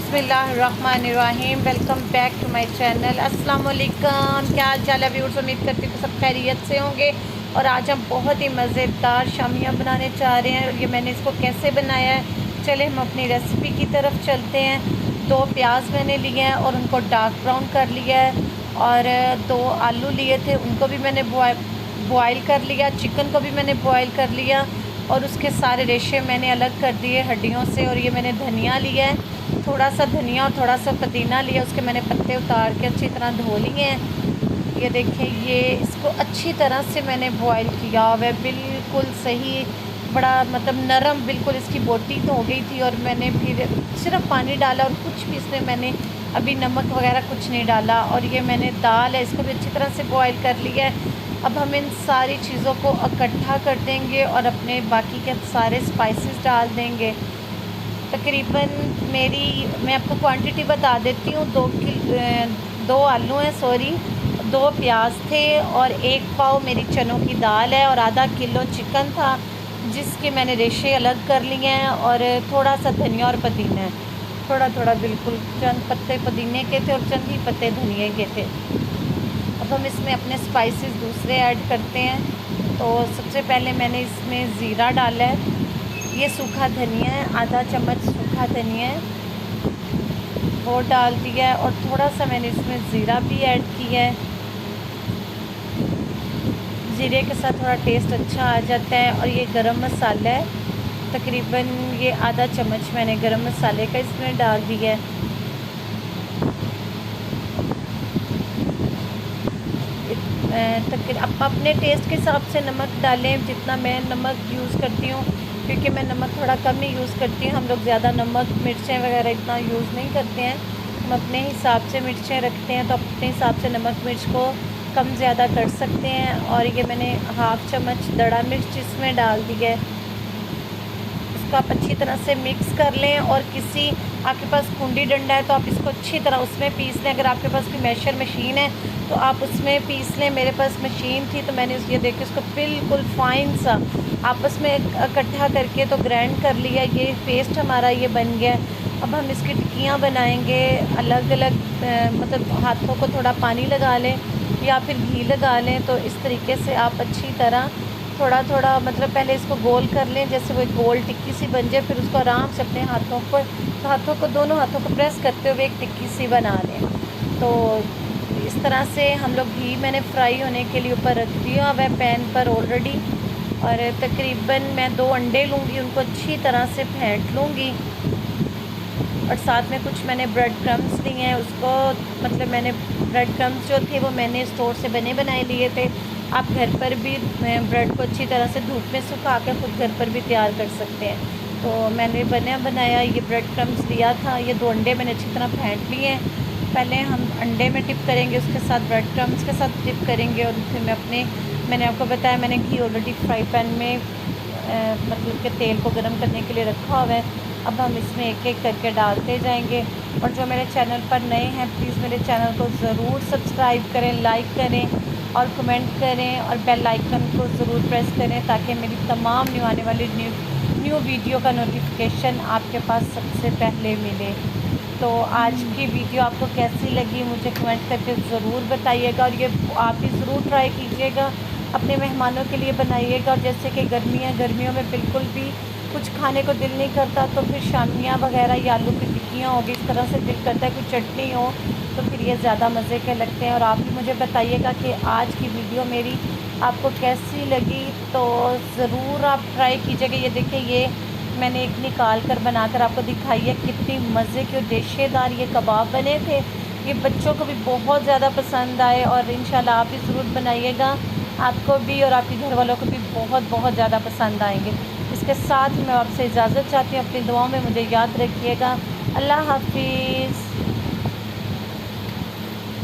बिस्मिल्लाहिर्रहमानिर्रहीम। Welcome back to my channel. अस्सलाम वालेकुम। क्या हाल चाल है व्यूअर्स? उम्मीद करती हूँ कि सब खैरियत से होंगे। और आज हम बहुत ही मज़ेदार शामियाँ बनाने चाह रहे हैं। और ये मैंने इसको कैसे बनाया है, चले हम अपनी रेसिपी की तरफ चलते हैं। 2 प्याज मैंने लिए हैं और उनको डार्क ब्राउन कर लिया है। और 2 आलू लिए थे, उनको भी मैंने बॉयल कर लिया। चिकन को भी मैंने बॉयल कर लिया और उसके सारे रेशे मैंने अलग कर दिए हड्डियों से। और ये मैंने धनिया लिया है, थोड़ा सा धनिया और थोड़ा सा पुदीना लिया, उसके मैंने पत्ते उतार के अच्छी तरह धो लिए हैं। ये देखें, ये इसको अच्छी तरह से मैंने बॉयल किया हुआ है, बिल्कुल सही, बड़ा मतलब नरम, बिल्कुल इसकी बोटी तो हो गई थी। और मैंने फिर सिर्फ पानी डाला और कुछ भी इसमें मैंने अभी नमक वगैरह कुछ नहीं डाला। और ये मैंने दाल है, इसको भी अच्छी तरह से बॉयल कर लिया है। अब हम इन सारी चीज़ों को इकट्ठा कर देंगे और अपने बाकी के सारे स्पाइसेस डाल देंगे। तकरीबन मैं आपको क्वांटिटी बता देती हूँ। 2 आलू हैं, सॉरी, 2 प्याज थे और 1 पाव मेरी चनों की दाल है और आधा किलो चिकन था जिसके मैंने रेशे अलग कर लिए हैं। और थोड़ा सा धनिया और पुदीना है, थोड़ा थोड़ा, बिल्कुल चंद पत्ते पुदीने के थे और चंद ही पत्ते धनिया के थे। अब हम इसमें अपने स्पाइसेस दूसरे ऐड करते हैं। तो सबसे पहले मैंने इसमें ज़ीरा डाला है, ये सूखा धनिया है, आधा चम्मच सूखा धनिया है, वो डाल दिया है। और थोड़ा सा मैंने इसमें ज़ीरा भी ऐड किया है। ज़ीरे के साथ थोड़ा टेस्ट अच्छा आ जाता है। और ये गरम मसाला है, तकरीबन ये आधा चम्मच मैंने गरम मसाले का इसमें डाल दिया है। आप अपने टेस्ट के हिसाब से नमक डालें, जितना मैं नमक यूज़ करती हूँ, क्योंकि मैं नमक थोड़ा कम ही यूज़ करती हूँ। हम लोग ज़्यादा नमक मिर्चें वगैरह इतना यूज़ नहीं करते हैं, हम अपने हिसाब से मिर्चें रखते हैं। तो अपने हिसाब से नमक मिर्च को कम ज़्यादा कर सकते हैं। और ये मैंने हाफ़ चम्मच दड़ा मिर्च इसमें डाल दी है। इसको आप अच्छी तरह से मिक्स कर लें। और किसी आपके पास कुंडी डंडा है तो आप इसको अच्छी तरह उसमें पीस लें। अगर आपके पास कोई मैशर मशीन है तो आप उसमें पीस लें। मेरे पास मशीन थी तो मैंने ये देखिए इसको बिल्कुल फ़ाइन सा आपस में इकट्ठा करके तो ग्राइंड कर लिया। ये पेस्ट हमारा ये बन गया। अब हम इसकी टिक्कियाँ बनाएंगे अलग अलग, मतलब हाथों को थोड़ा पानी लगा लें या फिर घी लगा लें। तो इस तरीके से आप अच्छी तरह थोड़ा थोड़ा, मतलब पहले इसको गोल कर लें, जैसे वो एक गोल टिक्की सी बन जाए। फिर उसको आराम से अपने हाथों पर, दोनों हाथों को प्रेस करते हुए एक टिक्की सी बना लें। तो इस तरह से हम लोग, घी मैंने फ्राई होने के लिए ऊपर रख दिया हुआ है पैन पर ऑलरेडी। और तकरीबन मैं 2 अंडे लूँगी, उनको अच्छी तरह से फेंट लूँगी। और साथ में कुछ मैंने ब्रेड क्रम्स लिए हैं, उसको मतलब मैंने ब्रेड क्रम्स जो थे वो मैंने स्टोर से बने बनाए लिए थे। आप घर पर भी ब्रेड को अच्छी तरह से धूप में सुखा कर खुद घर पर भी तैयार कर सकते हैं। तो मैंने बनाया ये ब्रेड क्रम्स लिया था। ये 2 अंडे मैंने अच्छी तरह फेंट लिए हैं। पहले हम अंडे में टिप करेंगे, उसके साथ ब्रेड क्रम्स के साथ टिप करेंगे। और फिर मैंने आपको बताया, मैंने घी ऑलरेडी फ्राई पैन में मतलब कि तेल को गर्म करने के लिए रखा हुआ है। अब हम इसमें एक एक करके डालते जाएंगे। और जो मेरे चैनल पर नए हैं, प्लीज़ मेरे चैनल को ज़रूर सब्सक्राइब करें, लाइक करें और कमेंट करें और बेल आइकन को ज़रूर प्रेस करें ताकि मेरी तमाम आने वाली न्यू वीडियो का नोटिफिकेशन आपके पास सबसे पहले मिले। तो आज की वीडियो आपको कैसी लगी मुझे कमेंट करके ज़रूर बताइएगा। और ये आप भी ज़रूर ट्राई कीजिएगा, अपने मेहमानों के लिए बनाइएगा। और जैसे कि गर्मियों में बिल्कुल भी कुछ खाने को दिल नहीं करता, तो फिर शामियाँ वगैरह या आलू की टिक्कियाँ होगी, इस तरह से दिल करता है कोई चटनी हो, तो फिर ये ज़्यादा मज़े के लगते हैं। और आप भी मुझे बताइएगा कि आज की वीडियो मेरी आपको कैसी लगी, तो ज़रूर आप ट्राई कीजिएगा। ये देखिए, ये मैंने एक निकाल कर बनाकर आपको दिखाई है, कितनी मज़े के और रेशेदार ये कबाब बने थे। ये बच्चों को भी बहुत ज़्यादा पसंद आए और इंशाल्लाह आप भी ज़रूर बनाइएगा, आपको भी और आपके घर वालों को भी बहुत बहुत ज़्यादा पसंद आएंगे। इसके साथ मैं आपसे इजाज़त चाहती हूँ, अपनी दुआओं में मुझे याद रखिएगा। अल्लाह हाफिज़।